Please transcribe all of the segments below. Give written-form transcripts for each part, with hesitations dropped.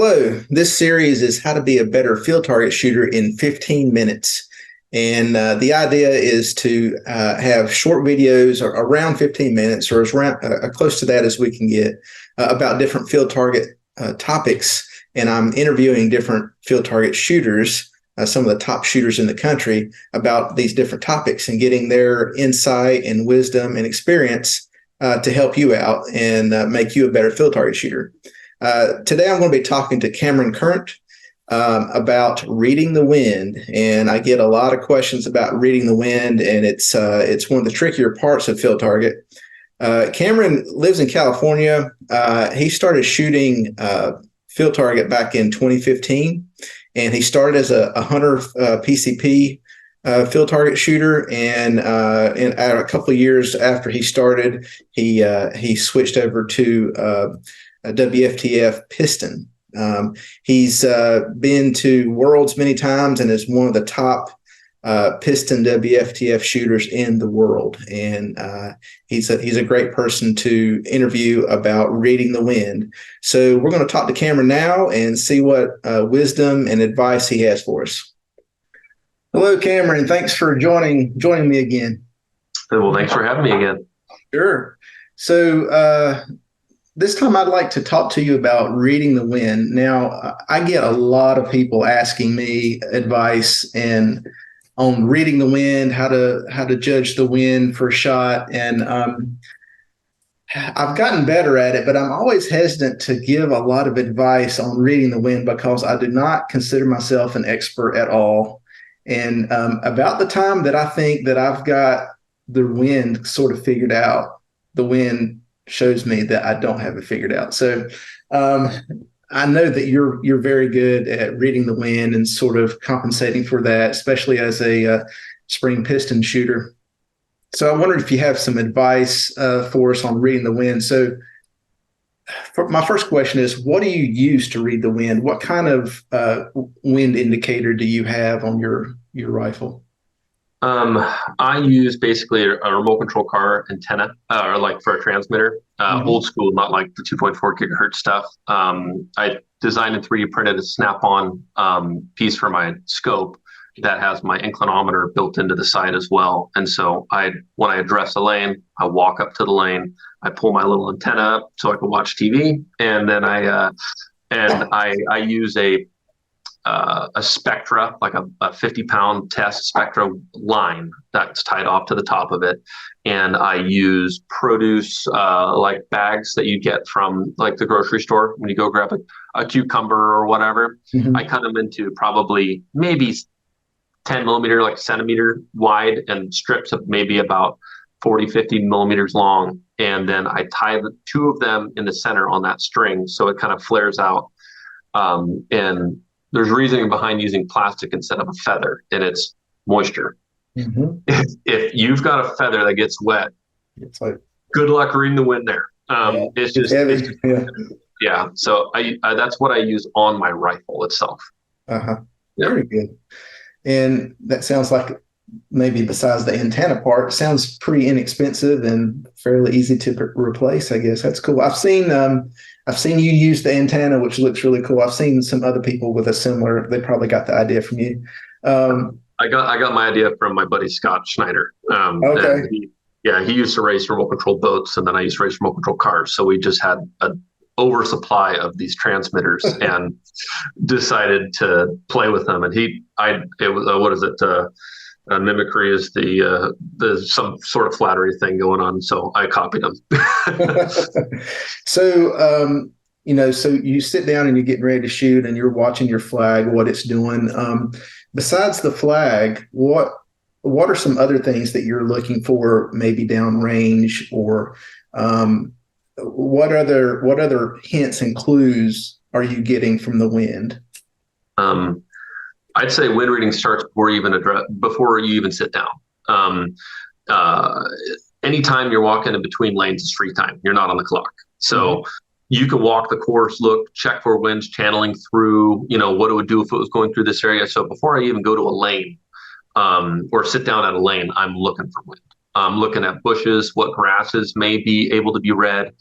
Hello, this series is how to be a better field target shooter in 15 minutes. And the idea is to have short videos around 15 minutes or close to that as we can get about different field target topics. And I'm interviewing different field target shooters, some of the top shooters in the country, about these different topics and getting their insight and wisdom and experience to help you out and make you a better field target shooter. Today, I'm going to be talking to Cameron Kerndt about reading the wind, and I get a lot of questions about reading the wind, and it's one of the trickier parts of field target. Cameron lives in California. He started shooting field target back in 2015, and he started as a hunter PCP field target shooter, and a couple of years after he started, he switched over to a WFTF piston. He's been to Worlds many times and is one of the top piston WFTF shooters in the world. And he's a great person to interview about reading the wind. So we're going to talk to Cameron now and see what wisdom and advice he has for us. Hello, Cameron. Thanks for joining me again. Well, thanks for having me again. Sure. So this time I'd like to talk to you about reading the wind. Now, I get a lot of people asking me advice on reading the wind, how to judge the wind for a shot. And I've gotten better at it, but I'm always hesitant to give a lot of advice on reading the wind because I do not consider myself an expert at all. And about the time that I think that I've got the wind sort of figured out, the wind shows me that I don't have it figured out. So I know that you're very good at reading the wind and sort of compensating for that, especially as a spring piston shooter. So I wondered if you have some advice for us on reading the wind. So my first question is, what do you use to read the wind? What kind of wind indicator do you have on your rifle? I use basically a remote control car antenna, or like for a transmitter, old school, not like the 2.4 gigahertz stuff. I designed and 3D printed a snap-on piece for my scope that has my inclinometer built into the side as well. And so when I address a lane, I walk up to the lane, I pull my little antenna up so I can watch TV, and then I use a spectra, like a 50-pound test spectra line that's tied off to the top of it. And I use produce like bags that you get from like the grocery store when you go grab a cucumber or whatever. Mm-hmm. I cut them into probably maybe 10 millimeter, like centimeter wide, and strips of maybe about 40, 50 millimeters long. And then I tie the two of them in the center on that string so it kind of flares out. And there's reasoning behind using plastic instead of a feather, and it's moisture. Mm-hmm. If you've got a feather that gets wet, it's like good luck reading the wind there. It's just yeah. So I that's what I use on my rifle itself. Yeah. Very good. And that sounds like, maybe besides the antenna part, sounds pretty inexpensive and fairly easy to replace, I guess. That's cool. I've seen you use the antenna, which looks really cool. I've seen some other people with a similar. They probably got the idea from you. I got my idea from my buddy Scott Schneider. Okay. He used to race remote control boats, and then I used to race remote control cars. So we just had an oversupply of these transmitters and decided to play with them. And mimicry is the some sort of flattery thing going on, so I copied them. So so you sit down and you're getting ready to shoot, and you're watching your flag, what it's doing. Besides the flag, what are some other things that you're looking for, maybe downrange, or what other hints and clues are you getting from the wind? I'd say wind reading starts before you even sit down. Anytime you're walking in between lanes is free time. You're not on the clock. So you can walk the course, look, check for winds channeling through, what it would do if it was going through this area. So before I even go to a lane or sit down at a lane, I'm looking for wind. I'm looking at bushes, what grasses may be able to be read.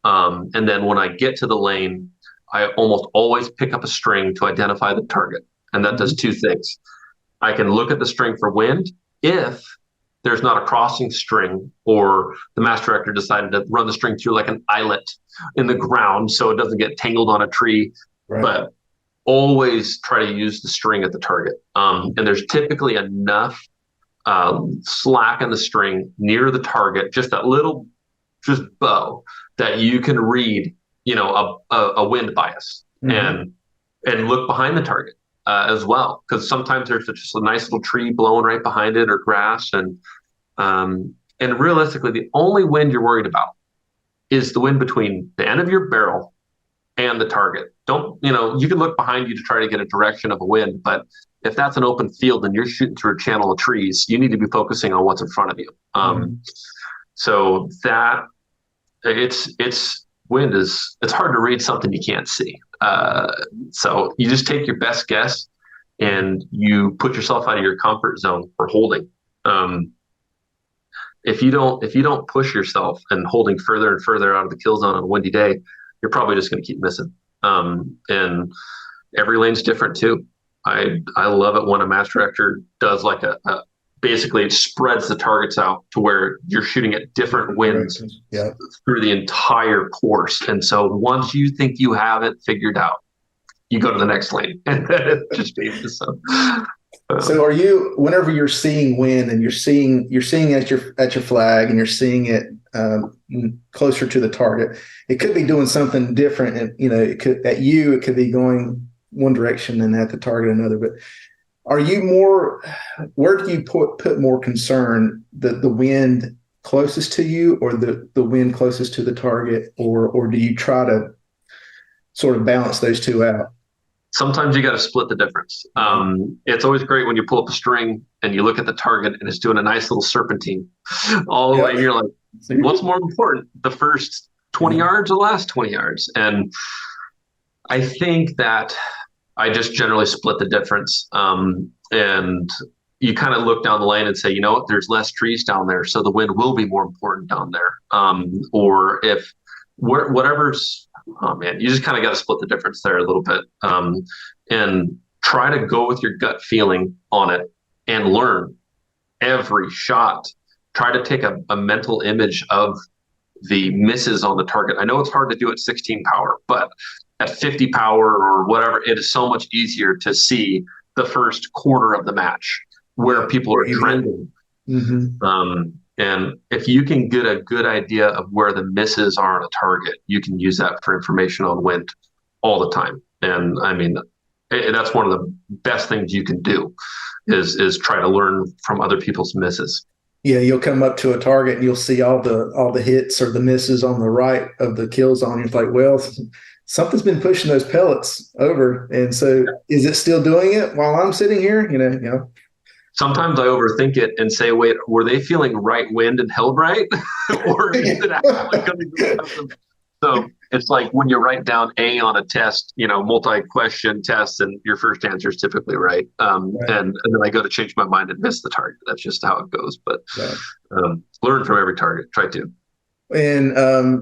And then when I get to the lane, I almost always pick up a string to identify the target. And that does two things. I can look at the string for wind if there's not a crossing string, or the master director decided to run the string through like an eyelet in the ground so it doesn't get tangled on a tree. Right. But always try to use the string at the target. And there's typically enough slack in the string near the target, just that little bow, that you can read, a wind bias, and look behind the target as well, because sometimes there's just a nice little tree blowing right behind it, or grass, and realistically, the only wind you're worried about is the wind between the end of your barrel and the target. You can look behind you to try to get a direction of a wind, but if that's an open field and you're shooting through a channel of trees, you need to be focusing on what's in front of you. So that it's wind it's hard to read something you can't see. So you just take your best guess and you put yourself out of your comfort zone for holding. If you don't push yourself and holding further and further out of the kill zone on a windy day, you're probably just going to keep missing. And every lane's different too. I love it when a master director does like basically it spreads the targets out to where you're shooting at different winds through the entire course. And so once you think you have it figured out, you go to the next lane, and then it just changes. So are you, whenever you're seeing wind and you're seeing at your flag and you're seeing it closer to the target, it could be doing something different, and it could be going one direction and at the target another. But are you where do you put more concern, the wind closest to you or the wind closest to the target, or do you try to sort of balance those two out? Sometimes you got to split the difference. It's always great when you pull up a string and you look at the target and it's doing a nice little serpentine all the way. And you're like, what's more important, the first 20 yards or the last 20 yards? And I think that I just generally split the difference. And you kind of look down the lane and say, you know what, there's less trees down there, so the wind will be more important down there. Or if whatever's, oh man, you just kind of got to split the difference there a little bit, and try to go with your gut feeling on it and learn every shot. Try to take a mental image of the misses on the target. I know it's hard to do at 16 power, but at 50 power or whatever, it is so much easier to see the first quarter of the match where people are trending. And if you can get a good idea of where the misses are on a target, you can use that for information on wind all the time. And I mean, that's one of the best things you can do is try to learn from other people's misses. Yeah, you'll come up to a target and you'll see all the hits or the misses on the right of the kill zone. You're like, well, something's been pushing those pellets over, and so is it still doing it while I'm sitting here? Sometimes I overthink it and say, wait, were they feeling right wind and held right? Or is it actually coming from something? So it's like when you write down A on a test, multi-question test, and your first answer is typically right. And then I go to change my mind and miss the target. That's just how it goes. But learn from every target. Try to. And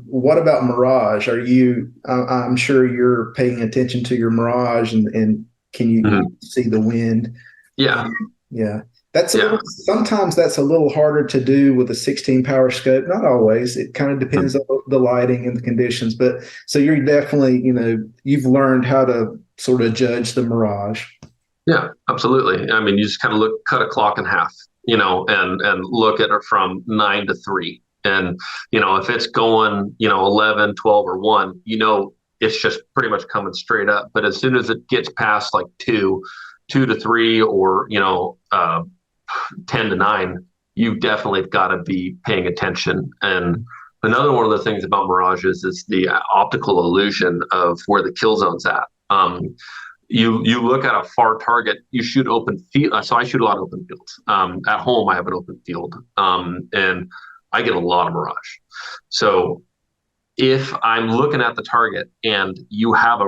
what about Mirage? I'm sure you're paying attention to your Mirage, and can you see the wind? Yeah. Yeah. Sometimes that's a little harder to do with a 16 power scope. Not always. It kind of depends on the lighting and the conditions. But so you're definitely, you've learned how to sort of judge the Mirage. Yeah, absolutely. I mean, you just kind of cut a clock in half, and look at it from 9 to 3. And, if it's going, 11, 12, or 1, it's just pretty much coming straight up. But as soon as it gets past like 2 to 3, or 10 to 9, you definitely got to be paying attention. And another one of the things about Mirages is the optical illusion of where the kill zone's at. You look at a far target, you shoot open field. So I shoot a lot of open fields. At home, I have an open field, and I get a lot of Mirage. So if I'm looking at the target and you have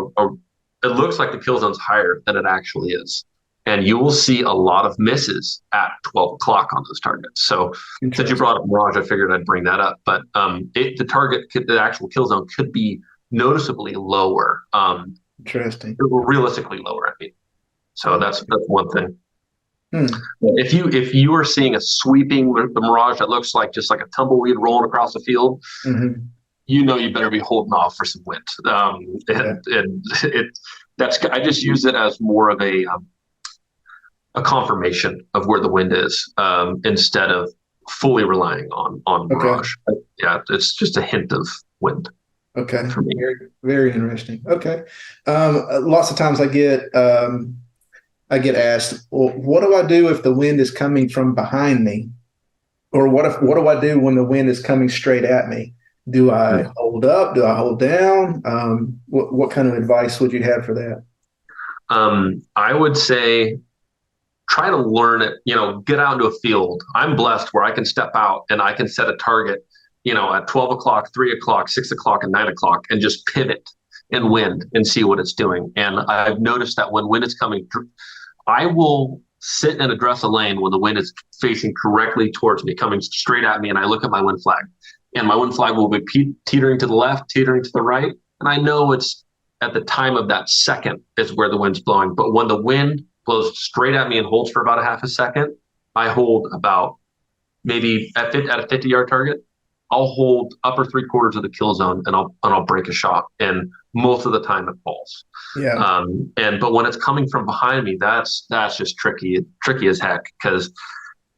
it looks like the kill zone's higher than it actually is, and you will see a lot of misses at 12 o'clock on those targets. So since you brought up Mirage, I figured I'd bring that up. But the actual kill zone could be noticeably lower. Interesting. Realistically lower, I mean. So that's one thing. Hmm. If you are seeing a sweeping the Mirage that looks like just like a tumbleweed rolling across the field, you know you better be holding off for some wind. And that's I just use it as more of a confirmation of where the wind is, instead of fully relying on Mirage. Yeah, it's just a hint of wind. Okay. For me. Very, very interesting. Okay. Lots of times I get asked, well, what do I do if the wind is coming from behind me? Or what do I do when the wind is coming straight at me? Do I hold up? Do I hold down? What kind of advice would you have for that? I would say try to learn it, get out into a field. I'm blessed where I can step out and I can set a target, at 12 o'clock, 3 o'clock, 6 o'clock, and 9 o'clock, and just pivot and wind and see what it's doing. And I've noticed that when wind is coming, I will sit and address a lane when the wind is facing directly towards me, coming straight at me, and I look at my wind flag. And my wind flag will be teetering to the left, teetering to the right. And I know it's at the time of that second is where the wind's blowing. But when the wind blows straight at me and holds for about a half a second, I hold about maybe at a 50-yard target. I'll hold upper 3/4 of the kill zone and I'll break a shot. And most of the time it falls. Yeah. But when it's coming from behind me, that's just tricky as heck, because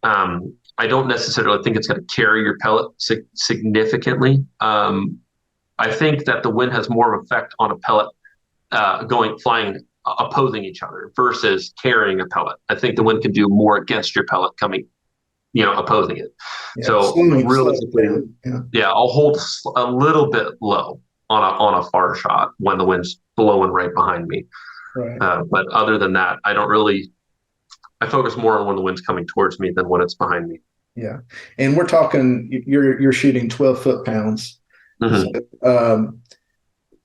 I don't necessarily think it's going to carry your pellet significantly. I think that the wind has more of an effect on a pellet flying, opposing each other versus carrying a pellet. I think the wind can do more against your pellet coming, opposing it. Yeah. So realistically, I'll hold a little bit low on a far shot when the wind's blowing right behind me. Right. But other than that, I focus more on when the wind's coming towards me than when it's behind me. Yeah. And we're talking, you're shooting 12 foot-pounds. So,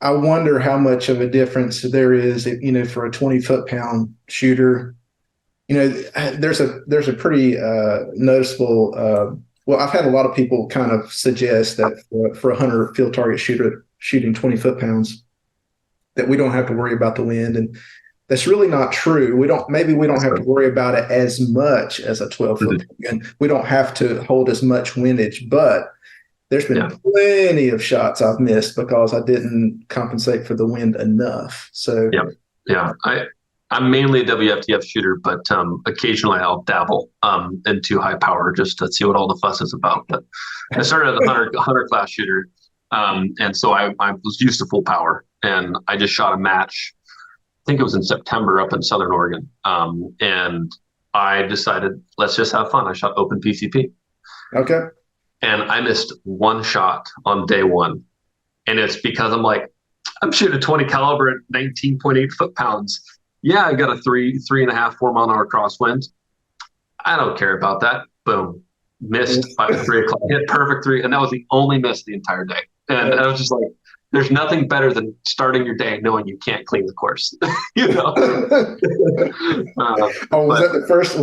I wonder how much of a difference there is, for a 20 foot-pound shooter. There's a pretty noticeable, well, I've had a lot of people kind of suggest that for a hunter field target shooter shooting 20 foot-pounds, that we don't have to worry about the wind. And that's really not true. We don't have to worry about it as much as a 12 foot gun. We don't have to hold as much windage, but there's been plenty of shots I've missed because I didn't compensate for the wind enough. So I'm mainly a WFTF shooter, but occasionally I'll dabble into high power just to see what all the fuss is about. But I started as a hunter class shooter, and so I was used to full power, and I just shot a match. I think it was in September up in Southern Oregon, and I decided let's just have fun. I shot open PCP. Okay. And I missed one shot on day one, and it's because I'm shooting a 20 caliber at 19.8 foot-pounds. Yeah, I got a 3.5, 4 mile an hour crosswind. I don't care about that. Boom. Missed by 3 o'clock. Hit perfect 3. And that was the only miss the entire day. And I was just like, there's nothing better than starting your day knowing you can't clean the course. Was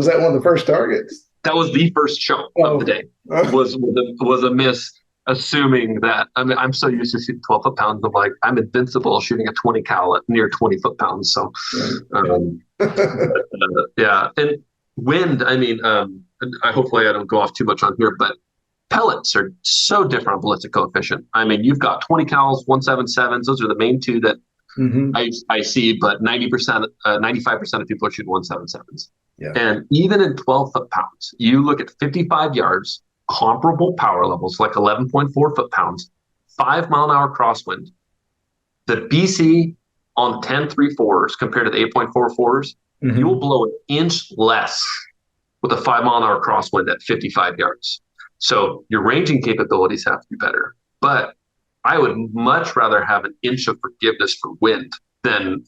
that one of the first targets? That was the first shot of the day. Was a miss, assuming that I'm so used to shooting 12 foot-pounds. I'm like, I'm invincible shooting a 20 cal at near 20 foot-pounds. So and wind, hopefully I don't go off too much on here, but pellets are so different on ballistic coefficient. You've got 20 cals, 177s. Those are the main two that I see, but 90%, 95% of people are shooting 177s. Yeah. And even in 12 foot-pounds, you look at 55 yards, comparable power levels, like 11.4 foot-pounds, 5 mile an hour crosswind. The BC on 10.34s compared to the 8.44s, you will blow an inch less with a 5 mile an hour crosswind at 55 yards. So your ranging capabilities have to be better. But I would much rather have an inch of forgiveness for wind than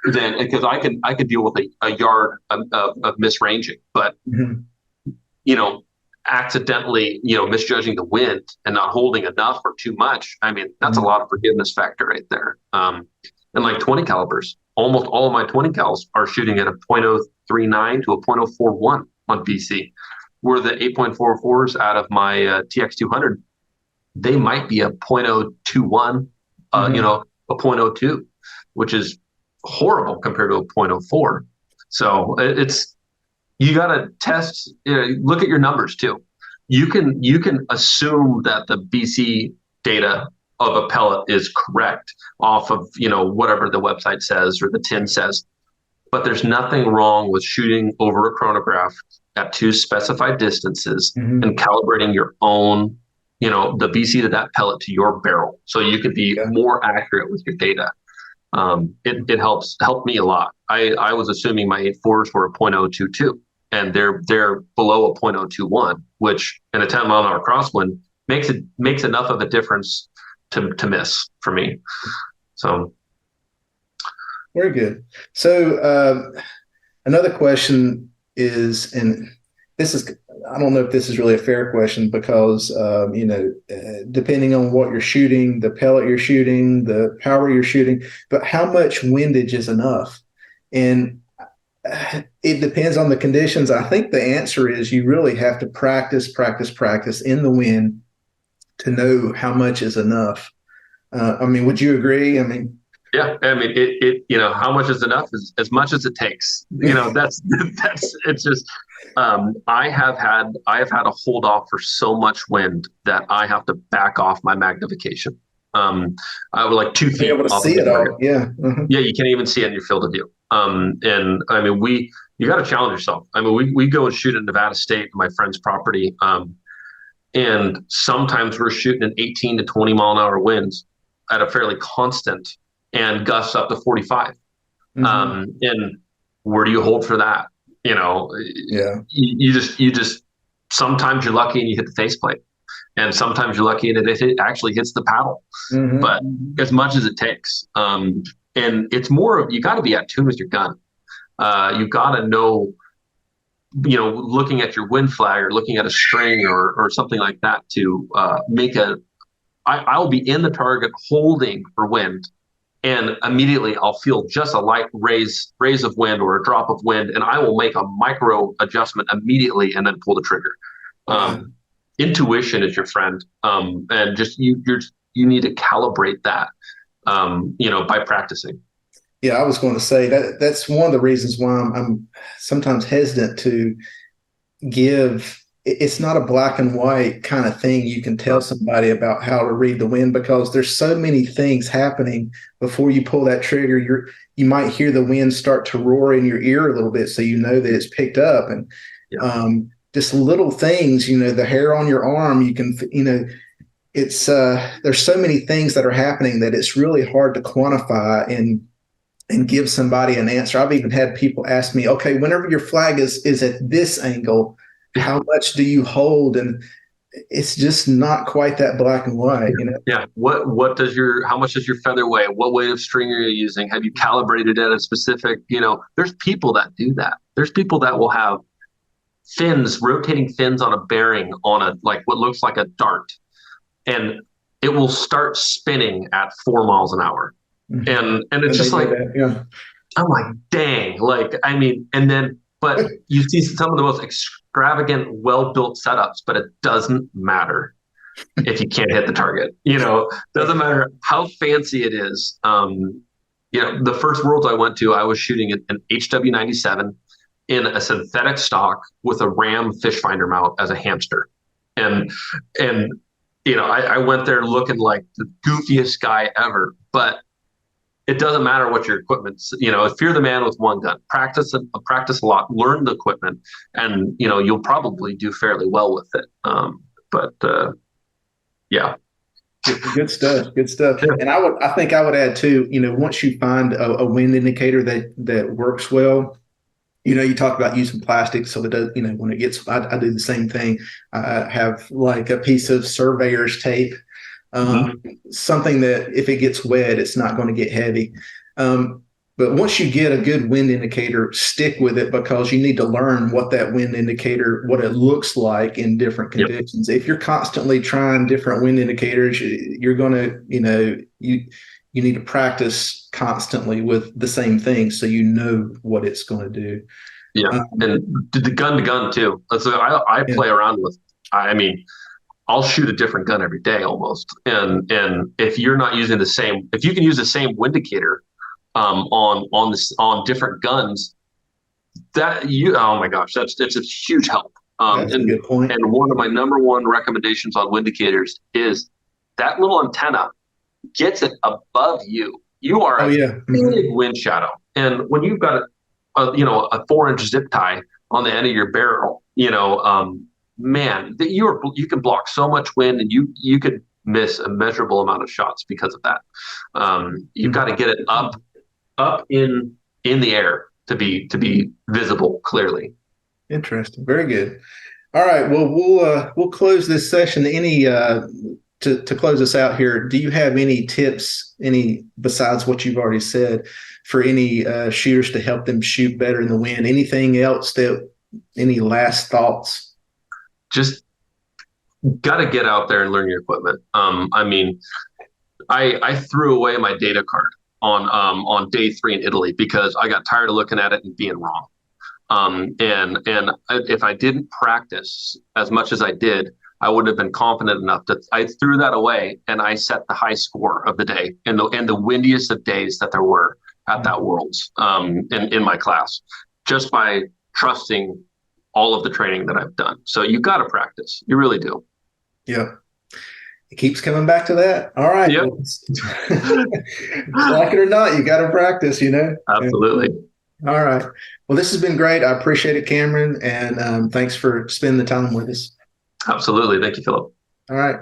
because I can deal with a yard of misranging, but accidentally misjudging the wind and not holding enough or too much. That's a lot of forgiveness factor right there. And like 20 calibers, almost all of my 20 cals are shooting at a 0.039 to a 0.041 on BC, where the 8.44s out of my TX200, they might be a 0.021 a 0.02, which is horrible compared to a 0.04. So you got to test, look at your numbers too. You can assume that the BC data of a pellet is correct off of, whatever the website says or the tin says. But there's nothing wrong with shooting over a chronograph at 2 specified distances and calibrating your own, the BC to that pellet to your barrel, so you could be more accurate with your data. It helped me a lot. I was assuming my 8.4s were a 0.022, and they're below a 0.021, which in a 10-mile-an-hour crosswind makes enough of a difference to miss for me. So. Very good. So another question is, and this is, I don't know if this is really a fair question because, depending on what you're shooting, the pellet you're shooting, the power you're shooting, but how much windage is enough? And it depends on the conditions. I think the answer is you really have to practice in the wind to know how much is enough. Would you agree? Yeah, how much is enough is as much as it takes. That's it's just. I have had to hold off for so much wind that I have to back off my magnification. I would like 2 feet. Be able to see it all. Yeah. Yeah, you can't even see it in your field of view. You got to challenge yourself. We go and shoot at Nevada State, my friend's property, and sometimes we're shooting in 18 to 20 mile an hour winds at a fairly constant, and gusts up to 45. And where do you hold for that? You just sometimes you're lucky and you hit the faceplate, and sometimes you're lucky and it actually hits the paddle. But as much as it takes, and it's more of, you got to be at tune with your gun. You got to know, looking at your wind flag or looking at a string or something like that to make I'll be in the target holding for wind, and immediately I'll feel just a light raise of wind or a drop of wind, and I will make a micro adjustment immediately and then pull the trigger. Intuition is your friend, and just you need to calibrate that, by practicing. Yeah, I was going to say that's one of the reasons why I'm sometimes hesitant to give. It's not a black and white kind of thing you can tell somebody about how to read the wind, because there's so many things happening before you pull that trigger. You might hear the wind start to roar in your ear a little bit, so you know that it's picked up. And just little things, the hair on your arm, you can, it's there's so many things that are happening that it's really hard to quantify and give somebody an answer. I've even had people ask me, okay, whenever your flag is at this angle, how much do you hold? And it's just not quite that black and white, Yeah. How much does your feather weigh? What weight of string are you using? Have you calibrated at a specific, there's people that do that. There's people that will have rotating fins on a bearing on what looks like a dart, and it will start spinning at 4 miles an hour. And it's just like, I'm like, dang, but you see some of the most extravagant, well-built setups, but it doesn't matter if you can't hit the target. Doesn't matter how fancy it is. The first Worlds I went to, I was shooting an HW97 in a synthetic stock with a Ram fish finder mount as a hamster, and I went there looking like the goofiest guy ever, but it doesn't matter what your equipment's, if you're the man with one gun, practice a lot, learn the equipment, and, you'll probably do fairly well with it. Yeah. Good stuff. Yeah. And I think I would add too, once you find a wind indicator that works well, you talk about using plastic, so it does, when it gets, I do the same thing. I have like a piece of surveyor's tape, something that if it gets wet, it's not going to get heavy. But once you get a good wind indicator, stick with it, because you need to learn what that wind indicator, what it looks like in different conditions. If you're constantly trying different wind indicators, you're going to, you need to practice constantly with the same thing, so you know what it's going to do. Yeah, and the gun to gun too. So I play around with. I'll shoot a different gun every day almost. And if you're not using the same, if you can use the same wind indicator on different guns, oh my gosh, it's a huge help. That's a good point. And one of my number one recommendations on wind indicators is that little antenna gets it above you. You are a big wind shadow, and when you've got a 4-inch zip tie on the end of your barrel, man, that you can block so much wind, and you could miss a measurable amount of shots because of that. You've got to get it up in the air to be visible clearly. Interesting. Very good. All right. Well, we'll close this session. To close us out here, do you have any tips, besides what you've already said, for any shooters to help them shoot better in the wind? Anything else any last thoughts? Just got to get out there and learn your equipment. I mean, I threw away my data card on day 3 in Italy because I got tired of looking at it and being wrong. And if I didn't practice as much as I did, I wouldn't have been confident enough that I threw that away, and I set the high score of the day and the windiest of days that there were at that Worlds in my class, just by trusting all of the training that I've done. So you got to practice. You really do. Yeah. It keeps coming back to that. All right. Yep. Like it or not, you got to practice, Absolutely. All right. Well, this has been great. I appreciate it, Cameron. And thanks for spending the time with us. Absolutely. Thank you, Philip. All right.